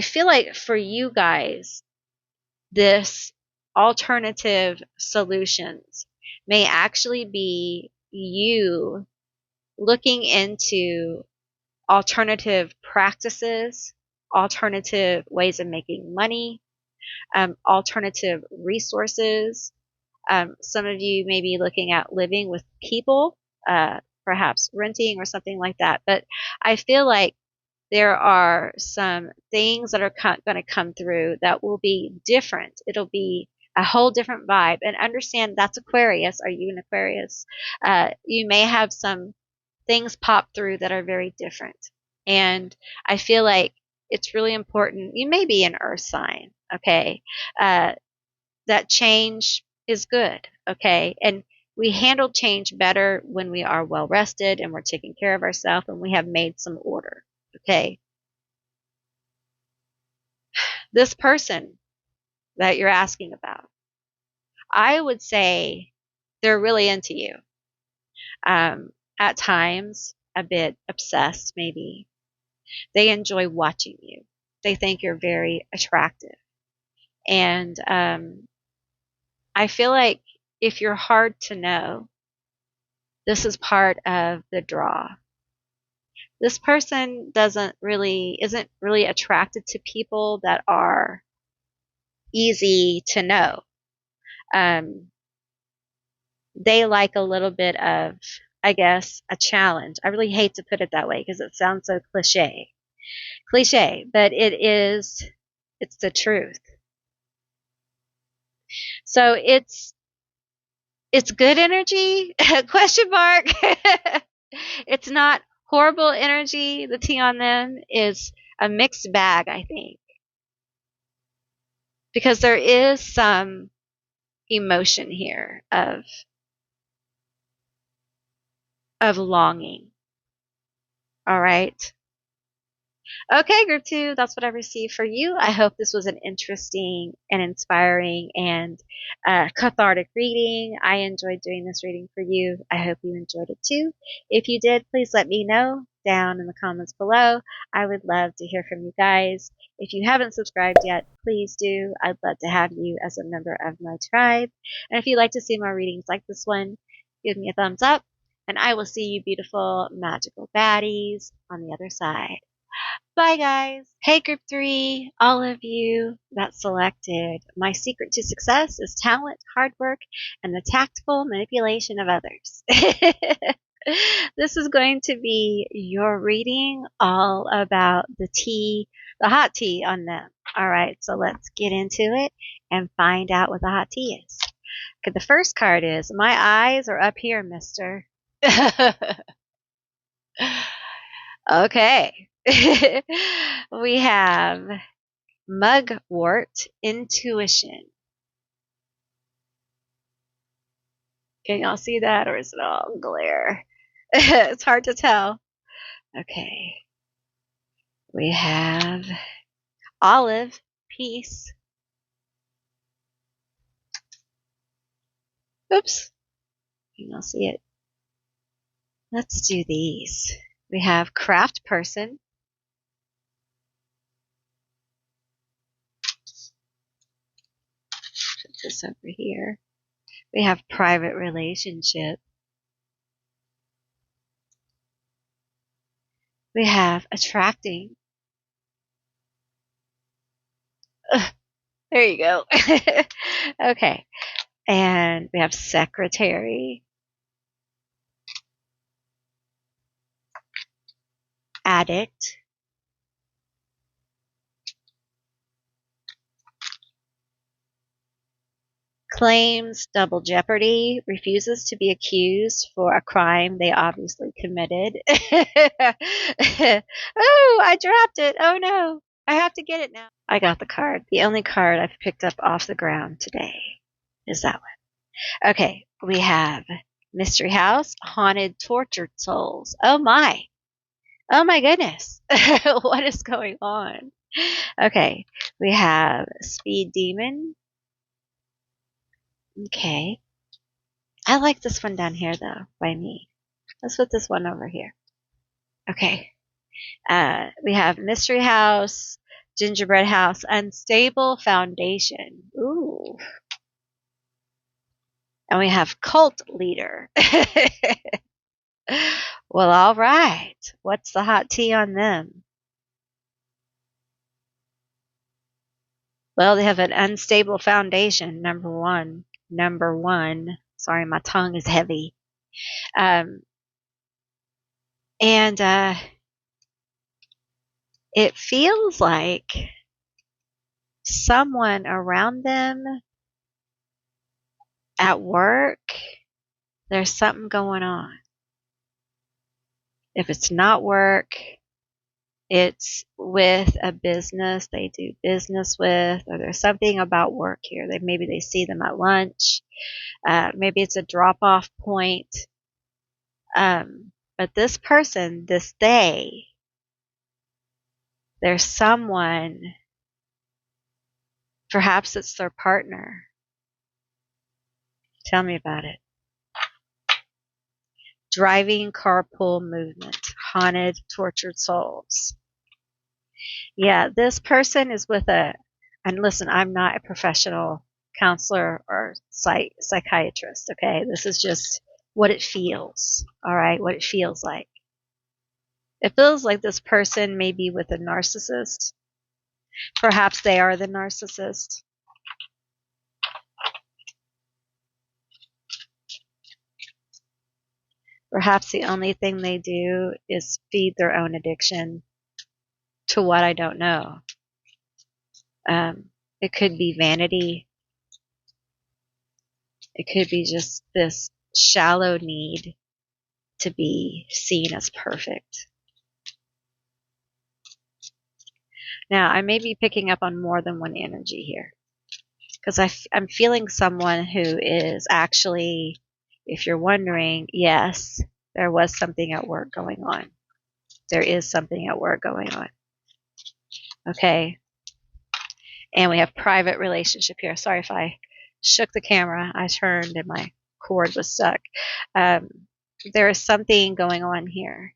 [SPEAKER 1] feel like for you guys, this alternative solutions may actually be you looking into alternative practices, alternative ways of making money, alternative resources. Some of you may be looking at living with people, perhaps renting or something like that. But I feel like there are some things that are going to come through that will be different. It'll be a whole different vibe. And understand that's Aquarius. Are you an Aquarius? You may have some things pop through that are very different. And I feel like it's really important. You may be an earth sign, okay? That change is good, okay? And we handle change better when we are well rested and we're taking care of ourselves and we have made some order, okay? This person that you're asking about, I would say they're really into you. At times, a bit obsessed, maybe. They enjoy watching you. They think you're very attractive. And I feel like if you're hard to know, this is part of the draw. This person isn't really attracted to people that are easy to know. They like a little bit of, I guess, a challenge. I really hate to put it that way because it sounds so cliche, but it's the truth. So it's good energy, question mark. It's not horrible energy. The tea on them is a mixed bag, I think. Because there is some emotion here of longing. All right. Okay, group 2, that's what I received for you. I hope this was an interesting and inspiring and cathartic reading. I enjoyed doing this reading for you. I hope you enjoyed it too. If you did, please let me know down in the comments below. I would love to hear from you guys. If you haven't subscribed yet, please do. I'd love to have you as a member of my tribe. And if you'd like to see more readings like this one, give me a thumbs up. And I will see you beautiful, magical baddies on the other side. Bye, guys. Hey, group 3, all of you that selected. My secret to success is talent, hard work, and the tactful manipulation of others. This is going to be your reading all about the hot tea on them. All right, so let's get into it and find out what the hot tea is. Okay, the first card is, my eyes are up here, mister. Okay. We have mugwort intuition. Can y'all see that, or is it all glare? It's hard to tell. Okay. We have olive, peace. Oops. You don't see it. Let's do these. We have craft person. Put this over here. We have private relationship. We have attracting. Ugh, there you go. Okay. And we have secretary, addict, claims double jeopardy, refuses to be accused for a crime they obviously committed. Oh, I dropped it. Oh no, I have to get it now. I got the card. The only card I've picked up off the ground today is that one. Okay, we have Mystery House, Haunted Tortured Souls. Oh my. Oh my goodness. What is going on? Okay, we have Speed Demon. Okay. I like this one down here, though, by me. Let's put this one over here. Okay. We have Mystery House, Gingerbread House, Unstable Foundation. Ooh. And we have Cult Leader. Well, all right. What's the hot tea on them? Well, they have an unstable foundation, number one. Number one. Sorry, my tongue is heavy. And it feels like someone around them at work, there's something going on. If it's not work, it's with a business they do business with, or there's something about work here. Maybe they see them at lunch. Maybe it's a drop-off point. But this person, this they, there's someone, perhaps it's their partner. Tell me about it. Driving carpool movement, haunted, tortured souls. Yeah, this person is with and listen, I'm not a professional counselor or psychiatrist, okay? This is just what it feels, all right? What it feels like. It feels like this person may be with a narcissist. Perhaps they are the narcissist. Perhaps the only thing they do is feed their own addiction to what I don't know. It could be vanity. It could be just this shallow need to be seen as perfect. Now, I may be picking up on more than one energy here, because I'm feeling someone who is actually, if you're wondering, yes, there was something at work going on. There is something at work going on. Okay. And we have private relationship here. Sorry if I shook the camera. I turned and my cord was stuck. There is something going on here.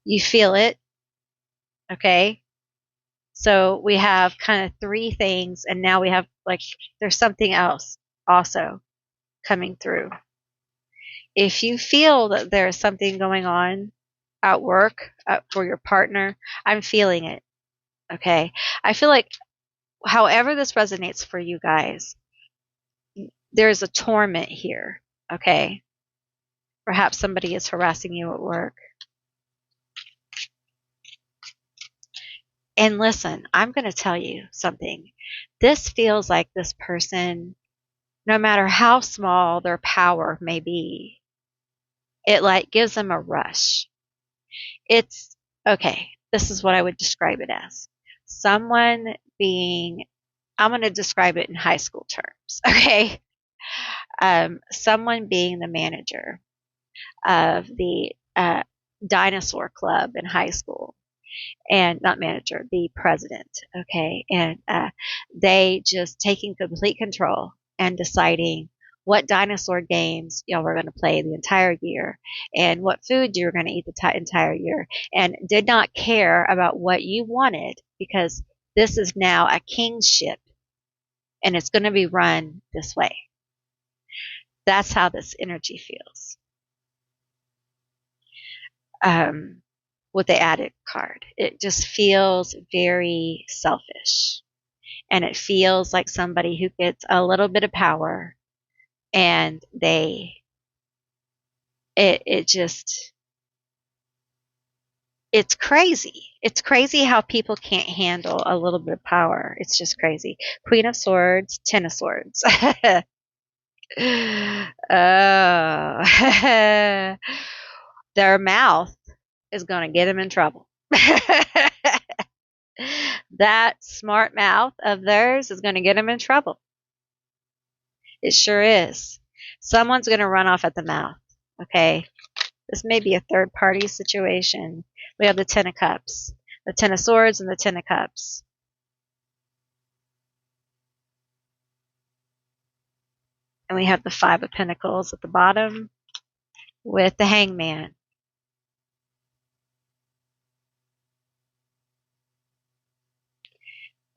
[SPEAKER 1] You feel it. Okay. So we have kind of three things, and now we have there's something else also coming through. If you feel that there's something going on at work for your partner, I'm feeling it. Okay. I feel like however this resonates for you guys, there's a torment here. Okay. Perhaps somebody is harassing you at work. And listen, I'm going to tell you something. This feels like this person, no matter how small their power may be, it gives them a rush. It's, okay, this is what I would describe it as. Someone being, I'm going to describe it in high school terms, okay? Someone being the manager of the dinosaur club in high school, and not manager, the president. Okay. And they just taking complete control and deciding what dinosaur games y'all were going to play the entire year and what food you were going to eat the entire year, and did not care about what you wanted, because this is now a kingship and it's going to be run this way. That's how this energy feels. With the added card, it just feels very selfish, and it feels like somebody who gets a little bit of power, and it's crazy. It's crazy how people can't handle a little bit of power. It's just crazy. Queen of Swords, Ten of Swords. Oh. Their mouth is going to get them in trouble. That smart mouth of theirs is going to get them in trouble. It sure is. Someone's going to run off at the mouth. Okay. This may be a third party situation. We have the Ten of Cups, the Ten of Swords, and the Ten of Cups. And we have the Five of Pentacles at the bottom with the Hangman.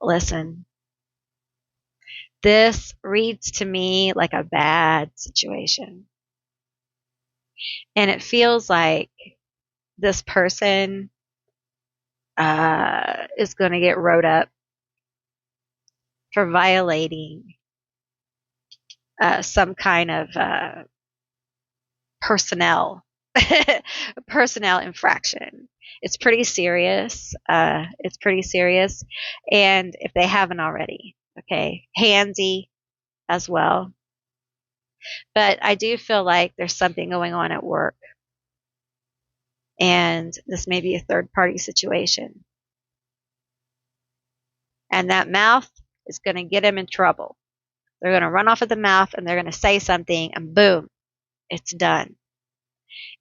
[SPEAKER 1] Listen, this reads to me like a bad situation. And it feels like this person is going to get wrote up for violating some kind of personnel infraction. It's pretty serious. And if they haven't already, okay, handsy as well. But I do feel like there's something going on at work, and this may be a third party situation. And that mouth is going to get them in trouble. They're going to run off at the mouth, and they're going to say something, and boom, it's done.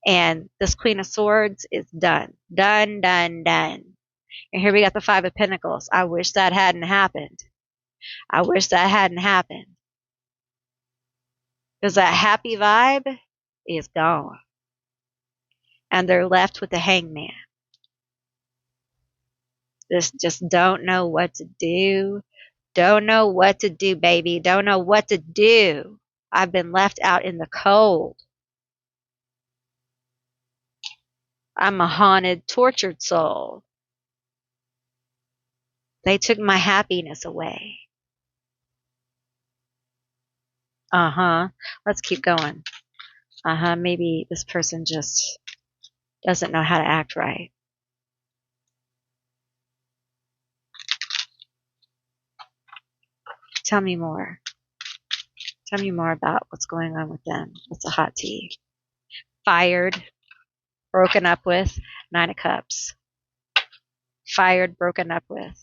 [SPEAKER 1] And this Queen of Swords is done. Done, done, done. And here we got the Five of Pentacles. I wish that hadn't happened. I wish that hadn't happened. Because that happy vibe is gone. And they're left with the Hangman. Just don't know what to do. Don't know what to do, baby. Don't know what to do. I've been left out in the cold. I'm a haunted, tortured soul. They took my happiness away. Let's keep going. Maybe this person just doesn't know how to act right. Tell me more. Tell me more about what's going on with them. What's the hot tea? Fired, broken up with, Nine of Cups. Fired, broken up with.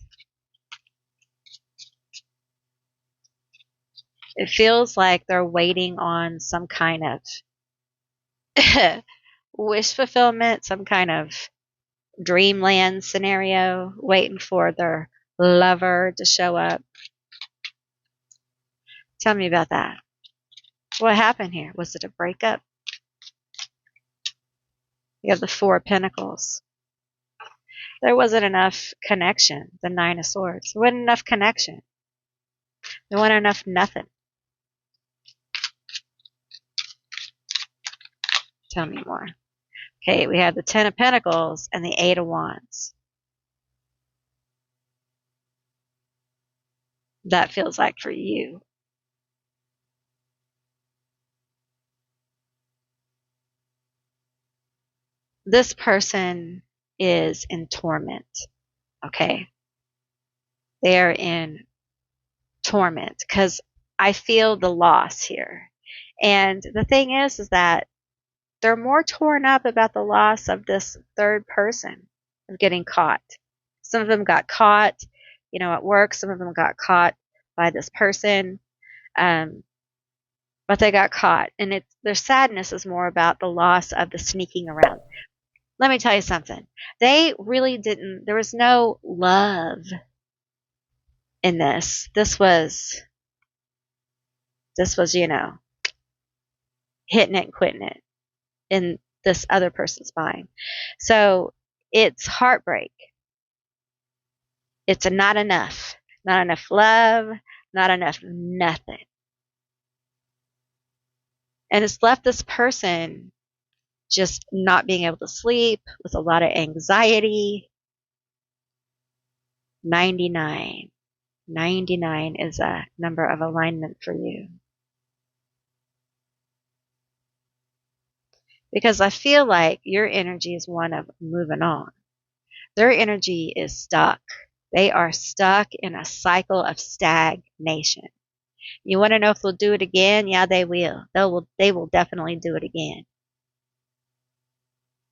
[SPEAKER 1] It feels like they're waiting on some kind of wish fulfillment, some kind of dreamland scenario, waiting for their lover to show up. Tell me about that. What happened here? Was it a breakup? You have the Four of Pentacles. There wasn't enough connection. The Nine of Swords. There wasn't enough connection. There wasn't enough nothing. Tell me more. Okay, we have the Ten of Pentacles and the Eight of Wands. That feels like for you. This person is in torment. Okay? They're in torment because I feel the loss here. And the thing is that they're more torn up about the loss of this third person, of getting caught. Some of them got caught, at work. Some of them got caught by this person. but they got caught. And their sadness is more about the loss of the sneaking around. Let me tell you something. They really didn't, there was no love in this. This was, hitting it and quitting it in this other person's mind. So it's heartbreak. It's not enough. Not enough love, not enough nothing. And it's left this person just not being able to sleep with a lot of anxiety. 99. 99 is a number of alignment for you. Because I feel like your energy is one of moving on. Their energy is stuck. They are stuck in a cycle of stagnation. You want to know if they'll do it again? Yeah, they will. They will definitely do it again.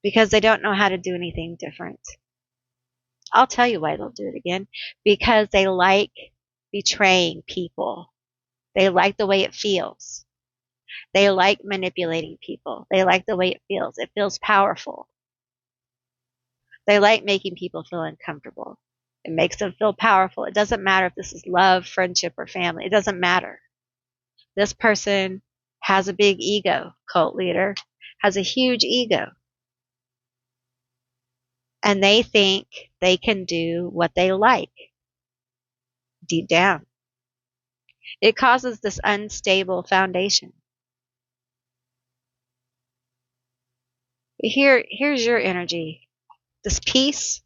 [SPEAKER 1] Because they don't know how to do anything different. I'll tell you why they'll do it again. Because they like betraying people. They like the way it feels. They like manipulating people. They like the way it feels. It feels powerful. They like making people feel uncomfortable. It makes them feel powerful. It doesn't matter if this is love, friendship, or family. It doesn't matter. This person has a big ego, cult leader, has a huge ego. And they think they can do what they like deep down. It causes this unstable foundation. Here's your energy. This peace.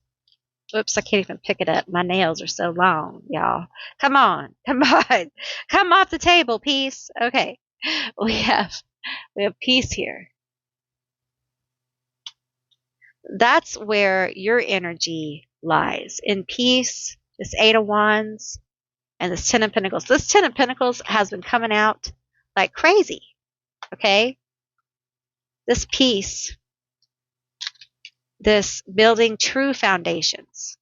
[SPEAKER 1] Oops, I can't even pick it up. My nails are so long, y'all. Come on. Come off the table, peace. Okay. We have peace here. That's where your energy lies. In peace, this Eight of Wands, and this Ten of Pentacles. This Ten of Pentacles has been coming out like crazy. Okay? This peace, this building true foundations.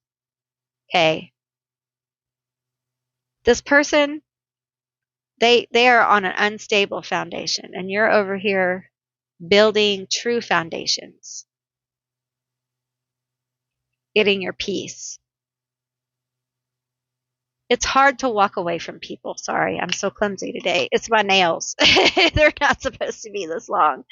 [SPEAKER 1] Okay? This person, they are on an unstable foundation, and you're over here building true foundations. Getting your peace. It's hard to walk away from people. Sorry, I'm so clumsy today. It's my nails. They're not supposed to be this long.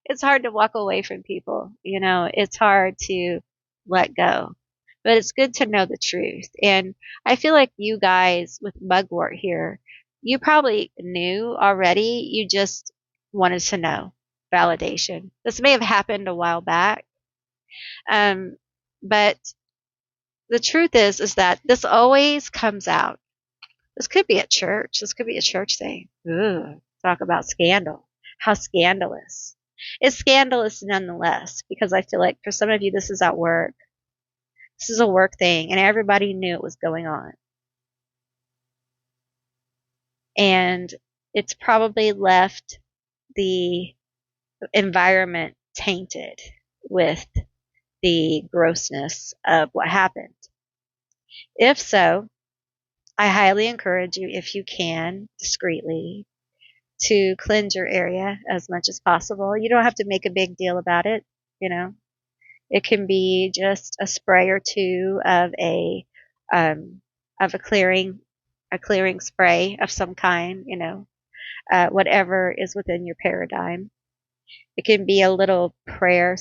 [SPEAKER 1] It's hard to walk away from people. It's hard to let go. But it's good to know the truth. And I feel like you guys with Mugwort here, you probably knew already. You just wanted to know. Validation. This may have happened a while back. But the truth is that this always comes out. This could be at church. This could be a church thing. Ooh, talk about scandal. How scandalous. It's scandalous nonetheless, because I feel like for some of you, this is at work. This is a work thing, and everybody knew it was going on. And it's probably left the environment tainted with the grossness of what happened. If so, I highly encourage you, if you can, discreetly, to cleanse your area as much as possible. You don't have to make a big deal about it, It can be just a spray or two of a clearing spray of some kind, whatever is within your paradigm. It can be a little prayer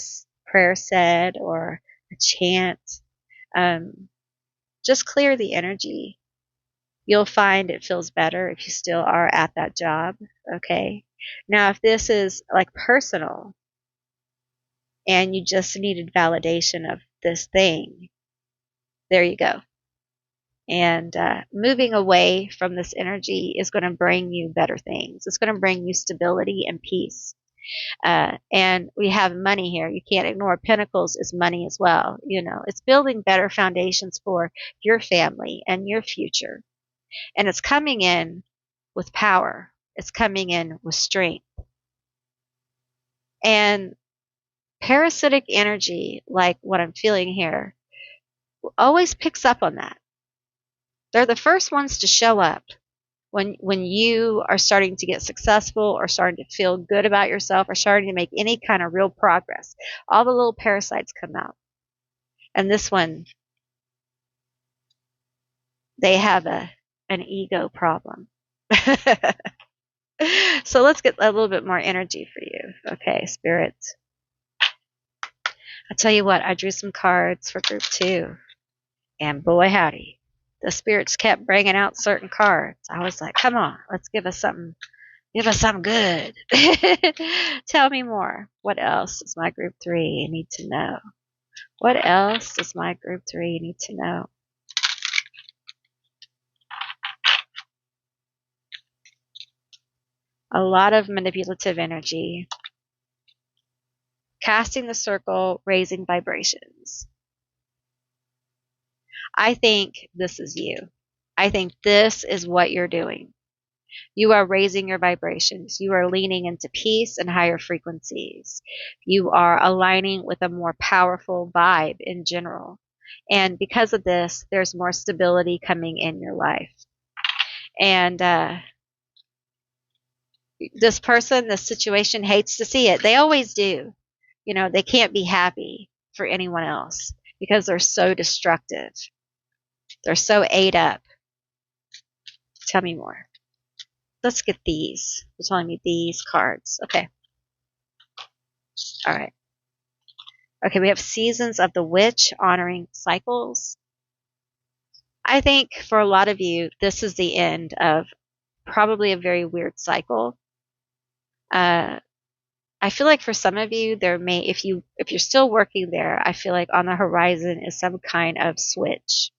[SPEAKER 1] said, or a chant. Just clear the energy. You'll find it feels better if you still are at that job. Okay. Now, if this is like personal and you just needed validation of this thing, there you go. And moving away from this energy is going to bring you better things. It's going to bring you stability and peace. And we have money here. You can't ignore Pentacles is money as well. It's building better foundations for your family and your future. And it's coming in with power. It's coming in with strength. And parasitic energy, like what I'm feeling here, always picks up on that. They're the first ones to show up when you are starting to get successful or starting to feel good about yourself or starting to make any kind of real progress, all the little parasites come out. And this one, they have an ego problem. So let's get a little bit more energy for you. Okay, spirits. I tell you what, I drew some cards for group 2. And boy howdy, the spirits kept bringing out certain cards. I was like, come on, let's give us something. Give us something good. Tell me more. What else does my group 3 need to know? What else does my group 3 need to know? A lot of manipulative energy. Casting the circle, raising vibrations. I think this is you. I think this is what you're doing. You are raising your vibrations. You are leaning into peace and higher frequencies. You are aligning with a more powerful vibe in general. And because of this, there's more stability coming in your life. And this person, this situation hates to see it. They always do. You know, they can't be happy for anyone else because they're so destructive. They're so ate up. Tell me more. Let's get these. You're telling me these cards. Okay. All right. Okay, we have Seasons of the Witch, honoring cycles. I think for a lot of you, this is the end of probably a very weird cycle. I feel like for some of you, there may, if you're still working there, I feel like on the horizon is some kind of switch.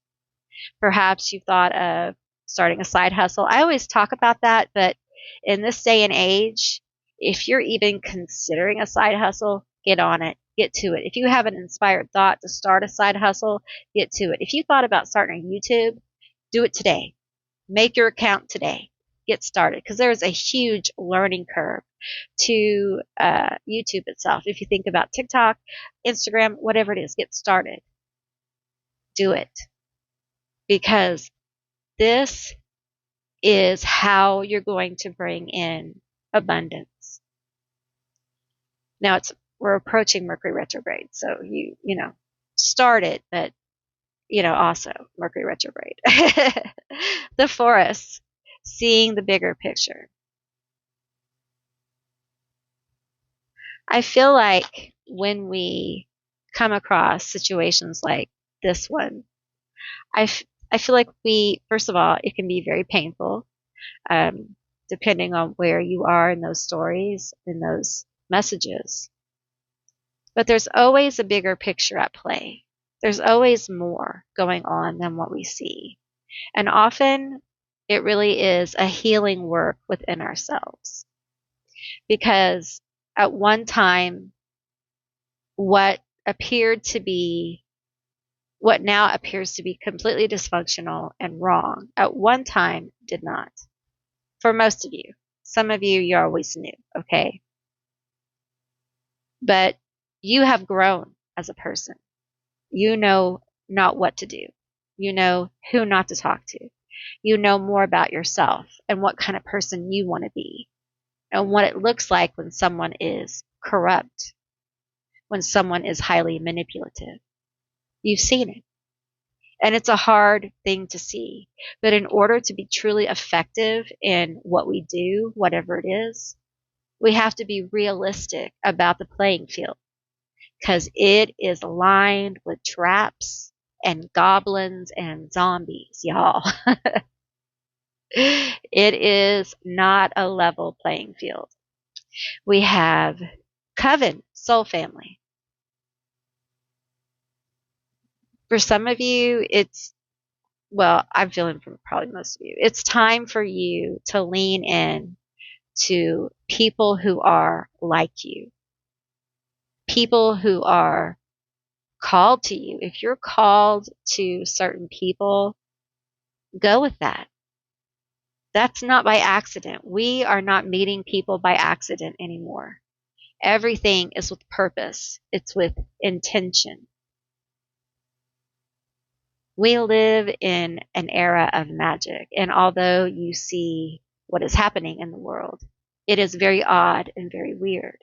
[SPEAKER 1] Perhaps you've thought of starting a side hustle. I always talk about that, but in this day and age, if you're even considering a side hustle, get on it. Get to it. If you have an inspired thought to start a side hustle, get to it. If you thought about starting a YouTube, do it today. Make your account today. Get started, because there's a huge learning curve to YouTube itself. If you think about TikTok, Instagram, whatever it is, get started. Do it. Because this is how you're going to bring in abundance. Now we're approaching Mercury retrograde, so you know, start it, but you know, also Mercury retrograde. The forest, seeing the bigger picture. I feel like when we come across situations like this one, I feel like first of all, it can be very painful, depending on where you are in those stories, in those messages. But there's always a bigger picture at play. There's always more going on than what we see. And often it really is a healing work within ourselves. Because at one time, what now appears to be completely dysfunctional and wrong, at one time did not. For most of you. Some of you always knew, okay? But you have grown as a person. You know not what to do. You know who not to talk to. You know more about yourself and what kind of person you want to be and what it looks like when someone is corrupt, when someone is highly manipulative. You've seen it. And it's a hard thing to see. But in order to be truly effective in what we do, whatever it is, we have to be realistic about the playing field. Because it is lined with traps and goblins and zombies, y'all. It is not a level playing field. We have Coven, soul family. For some of you, I'm feeling from probably most of you, it's time for you to lean in to people who are like you. People who are called to you. If you're called to certain people, go with that. That's not by accident. We are not meeting people by accident anymore. Everything is with purpose. It's with intention. We live in an era of magic, and although you see what is happening in the world, it is very odd and very weird.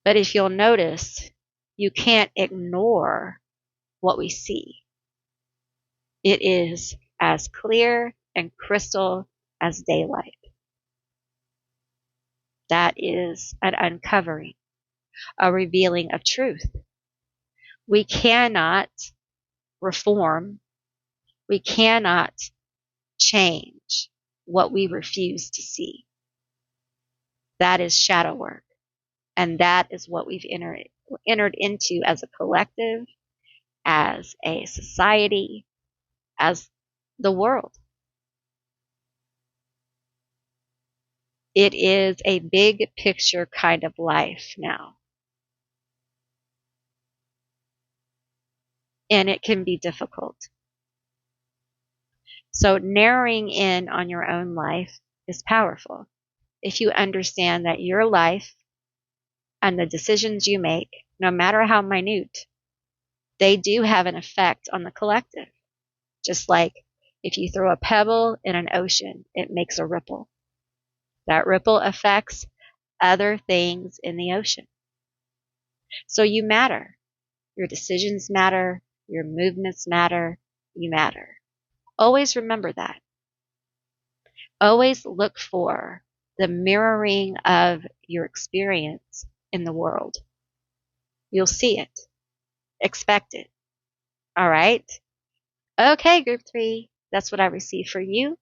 [SPEAKER 1] But if you'll notice, you can't ignore what we see. It is as clear and crystal as daylight. That is an uncovering, a revealing of truth. We cannot reform, we cannot change what we refuse to see. That is shadow work. And that is what we've entered into as a collective, as a society, as the world. It is a big picture kind of life now. And it can be difficult. So narrowing in on your own life is powerful. If you understand that your life and the decisions you make, no matter how minute, they do have an effect on the collective. Just like if you throw a pebble in an ocean, it makes a ripple. That ripple affects other things in the ocean. So you matter. Your decisions matter. Your movements matter. You matter. Always remember that. Always look for the mirroring of your experience in the world. You'll see it. Expect it. All right? Okay, group 3. That's what I received for you.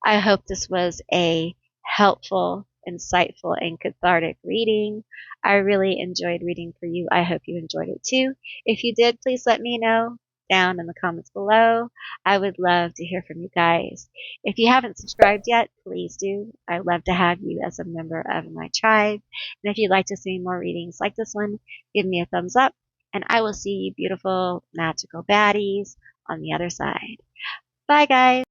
[SPEAKER 1] I hope this was a helpful, insightful, and cathartic reading. I really enjoyed reading for you. I hope you enjoyed it too. If you did, please let me know down in the comments below. I would love to hear from you guys. If you haven't subscribed yet, please do. I'd love to have you as a member of my tribe. And if you'd like to see more readings like this one, give me a thumbs up. And I will see you beautiful, magical baddies on the other side. Bye, guys.